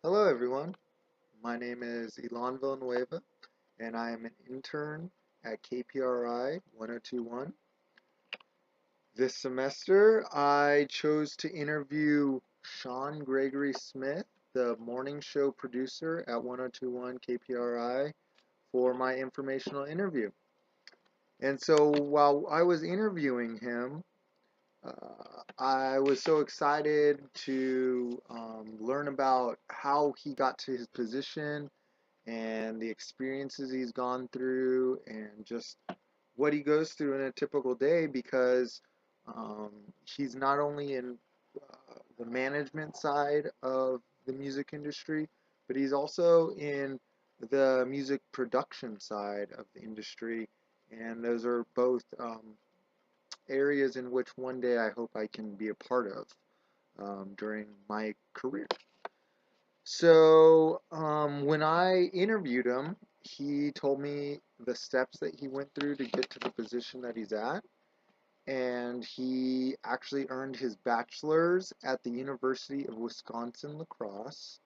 Hello everyone, my name is Elan Villanueva and I am an intern at KPRi 1021. This semester I chose to interview Sean Gregory Smith, the morning show producer at 1021 KPRi, for my informational interview. And so while I was interviewing him, I was so excited to learn about how he got to his position and the experiences he's gone through and just what he goes through in a typical day because um, he's not only in the management side of the music industry, but he's also in the music production side of the industry. And those are both areas in which one day I hope I can be a part of during my career. So when I interviewed him, he told me the steps that he went through to get to the position that he's at. And he actually earned his bachelor's at the University of Wisconsin-La Crosse.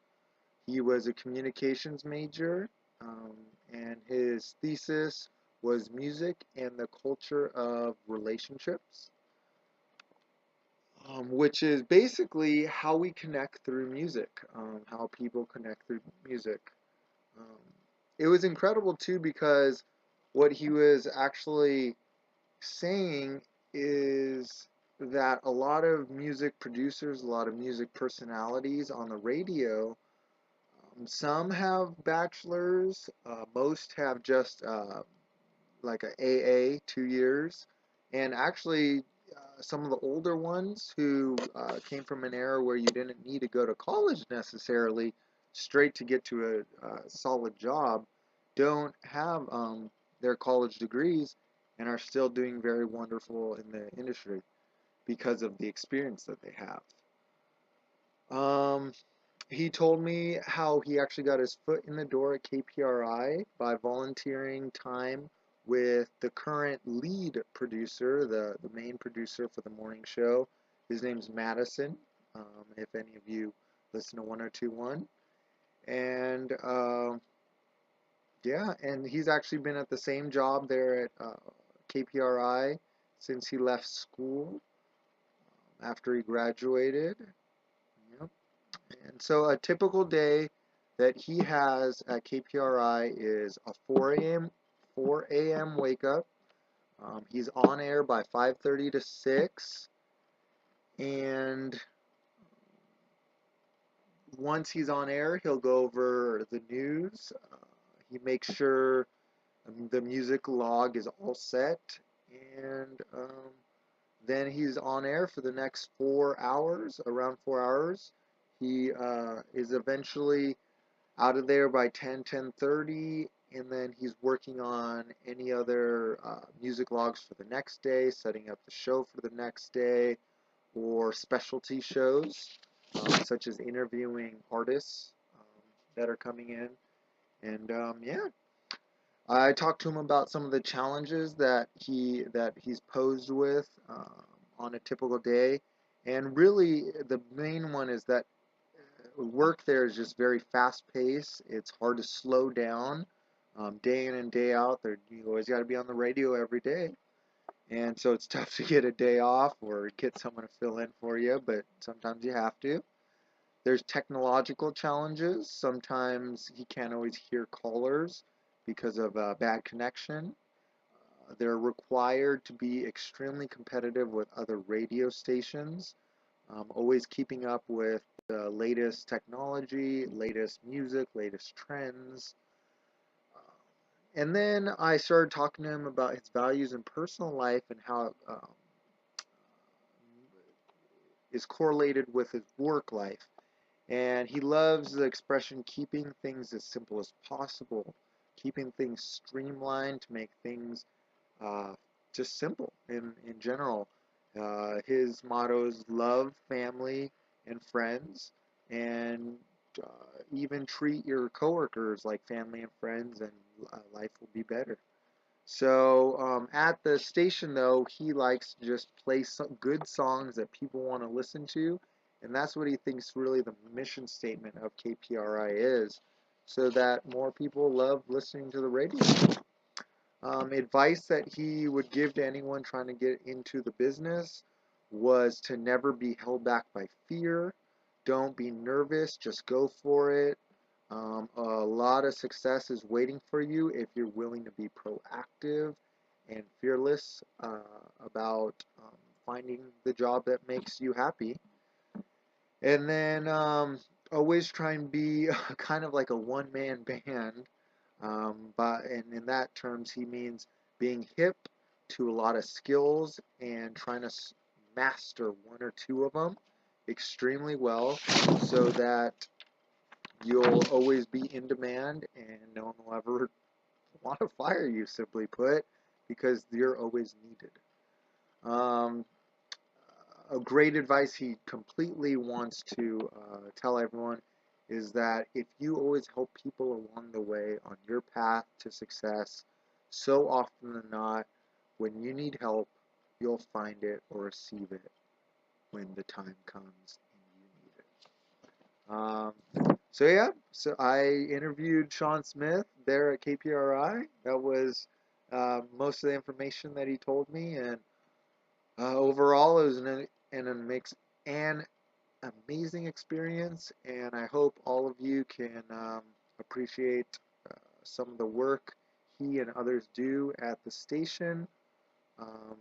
He was a communications major, um, and his thesis was music and the culture of relationships, which is basically how we connect through music, how people connect through music. Um, it was incredible too because what he was actually saying is that a lot of music producers, a lot of music personalities on the radio, some have bachelors, most have just like a AA 2 years, and actually some of the older ones who came from an era where you didn't need to go to college necessarily straight to get to a solid job don't have their college degrees and are still doing very wonderful in the industry because of the experience that they have. Um, he told me how he actually got his foot in the door at KPRI by volunteering time with the current lead producer, the main producer for the morning show. His name's Madison, if any of you listen to 1021. And yeah, and he's actually been at the same job there at KPRI since he left school after he graduated. Yep. And so a typical day that he has at KPRI is a 4 a.m. wake up. He's on air by 5:30 to 6, and once he's on air, he'll go over the news. He makes sure the music log is all set, and then he's on air for the next 4 hours, around 4 hours. He is eventually out of there by 10:30, and then he's working on any other music logs for the next day, setting up the show for the next day, or specialty shows, such as interviewing artists that are coming in. And yeah, I talked to him about some of the challenges that he's posed with on a typical day, and really the main one is that work there is just very fast paced. It's hard to slow down day in and day out. You always got to be on the radio every day, and so it's tough to get a day off or get someone to fill in for you. But sometimes you have to. There's technological challenges. Sometimes he can't always hear callers because of a bad connection. They're required to be extremely competitive with other radio stations, always keeping up with the latest technology, latest music, latest trends. And then I started talking to him about his values in personal life and how it is correlated with his work life. And he loves the expression keeping things as simple as possible, keeping things streamlined to make things uh, just simple in general. His motto is love, family, and friends, and even treat your coworkers like family and friends, and life will be better. So at the station, though, he likes to just play some good songs that people want to listen to, And that's what he thinks really the mission statement of KPRi is, so that more people love listening to the radio. Advice that he would give to anyone trying to get into the business was to never be held back by fear. Don't be nervous, just go for it. A lot of success is waiting for you if you're willing to be proactive and fearless about finding the job that makes you happy. And then always try and be kind of like a one-man band. And in that terms, he means being hip to a lot of skills and trying to master one or two of them extremely well, so that you'll always be in demand and no one will ever want to fire you, simply put, because you're always needed. Um, a great advice he completely wants to tell everyone is that if you always help people along the way on your path to success, so often than not, when you need help, you'll find it or receive it when the time comes and you need it. So yeah, so I interviewed Sean Smith there at KPRI. That was most of the information that he told me, and overall, it was an amazing experience, and I hope all of you can appreciate some of the work he and others do at the station.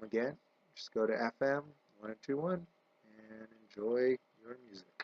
Again, just go to FM 1021 and enjoy your music.